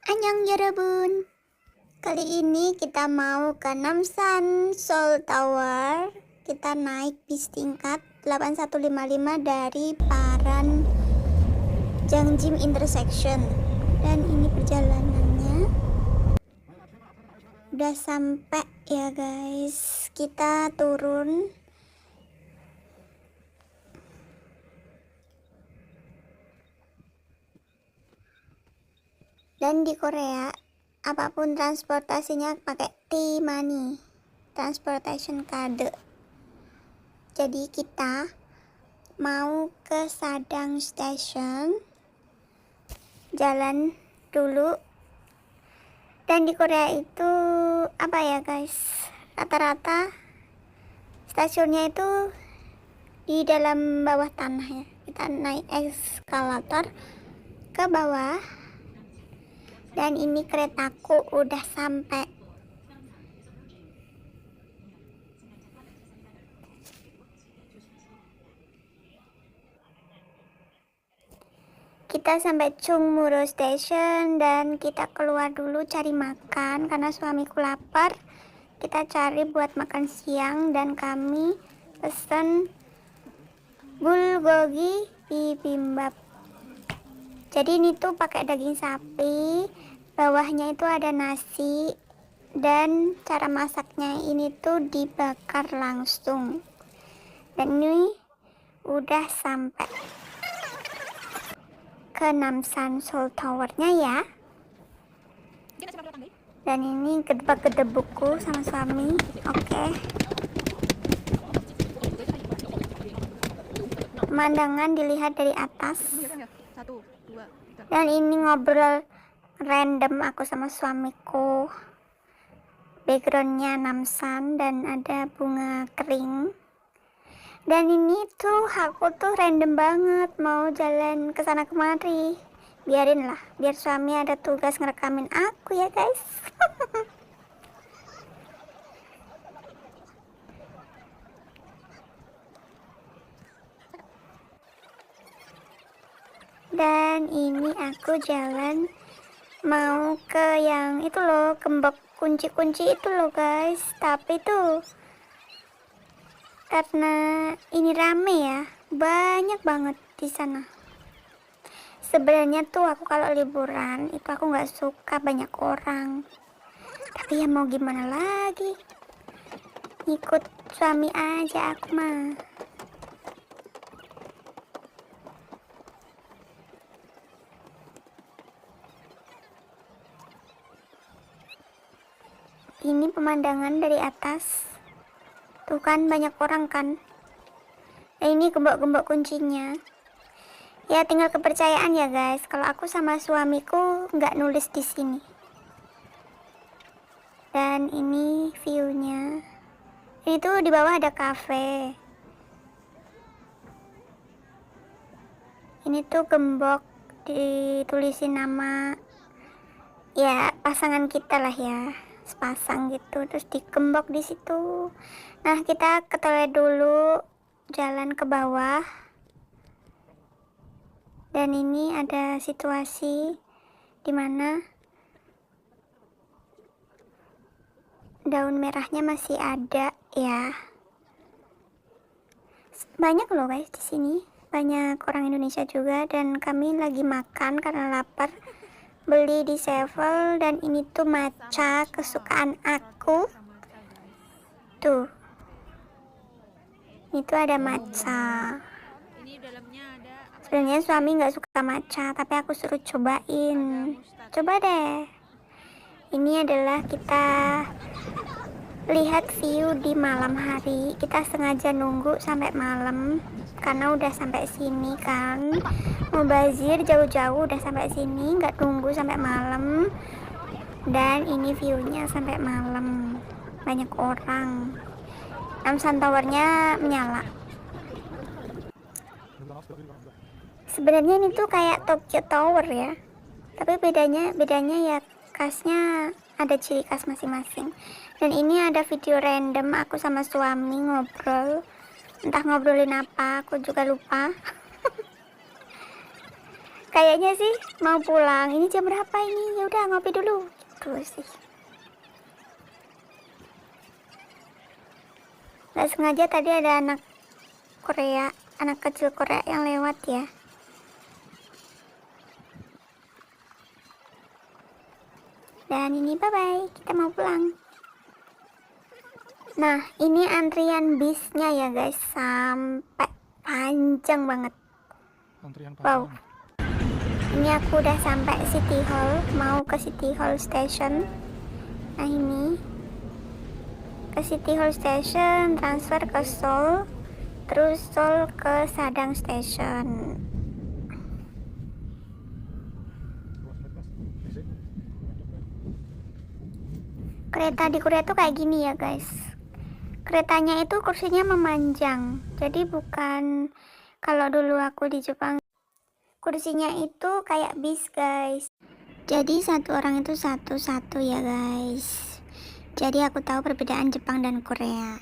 Annyeong 여러분. Kali ini kita mau ke Namsan Seoul Tower. Kita naik bis tingkat 8155 dari Paran Jangjim Intersection. Dan ini perjalanannya. Udah sampai ya guys. Kita turun. Dan di Korea, apapun transportasinya pakai T-money, transportation card. Jadi kita mau ke Sadang Station, jalan dulu. Dan di Korea itu apa ya guys, rata-rata stasiunnya itu di dalam bawah tanah ya. Kita naik eskalator ke bawah. Dan ini keretaku udah sampai. Kita sampai Chungmuro Station dan kita keluar dulu cari makan karena suamiku lapar. Kita cari buat makan siang dan kami pesen bulgogi bibimbap. Jadi ini tuh pakai daging sapi, bawahnya itu ada nasi, dan cara masaknya ini tuh dibakar langsung. Dan ini udah sampai ke Namsan Seoul Tower-nya ya. Dan ini gedebak-gedebukku sama suami. Oke. Pemandangan dilihat dari atas. Dan ini ngobrol random aku sama suamiku. Backgroundnya Namsan dan ada bunga kering. Dan ini tuh aku tuh random banget mau jalan ke sana kemari. Biarin lah, biar suami ada tugas ngerekamin aku ya guys. Dan ini aku jalan mau ke yang itu loh, gembok kunci-kunci itu loh guys. Tapi tuh karena ini rame ya, banyak banget di sana. Sebenarnya tuh aku kalau liburan itu aku nggak suka banyak orang. Tapi ya mau gimana lagi, ikut suami aja aku mah. Ini pemandangan dari atas. Tuh kan banyak orang kan. Nah, ini gembok-gembok kuncinya. Ya tinggal kepercayaan ya guys. Kalau aku sama suamiku nggak nulis di sini. Dan ini view-nya. Ini tuh di bawah ada cafe. Ini tuh gembok ditulisin nama ya pasangan kita lah ya. Sepasang gitu, terus dikembok di situ. Nah, kita ke toilet dulu, jalan ke bawah. Dan ini ada situasi dimana daun merahnya masih ada ya. Banyak loh guys di sini, banyak orang Indonesia juga dan kami lagi makan karena lapar. Beli di Sevel dan ini tuh matcha kesukaan aku. Tuh. Itu ada matcha. Sebenarnya suami nggak suka matcha, tapi aku suruh cobain. Coba deh. Ini adalah kita lihat view di malam hari. Kita sengaja nunggu sampai malam karena udah sampai sini kan. Mubazir jauh-jauh udah sampai sini, nggak tunggu sampai malam. Dan ini viewnya sampai malam, banyak orang. Namsan Tower-nya menyala. Sebenarnya ini tuh kayak Tokyo Tower ya, tapi bedanya ya khasnya ada ciri khas masing-masing. Dan ini ada video random aku sama suami ngobrol, entah ngobrolin apa aku juga lupa. kayaknya sih mau pulang. Ini jam berapa ini? Ya udah ngopi dulu. Terus sih. Gak sengaja tadi ada anak Korea, anak kecil Korea yang lewat ya. Dan ini bye-bye, kita mau pulang. Nah, ini antrian bisnya ya guys, sampai panjang banget. Antrian Wow. panjang. Ini aku udah sampai City Hall, mau ke City Hall Station. Nah ini ke City Hall Station, transfer ke Seoul, terus Seoul ke Sadang Station. Kereta di Korea tuh kayak gini ya guys. Keretanya itu kursinya memanjang, jadi bukan kalau dulu aku di Jepang kursinya itu kayak bis guys. Jadi satu orang itu satu-satu ya guys. Jadi aku tahu perbedaan Jepang dan Korea.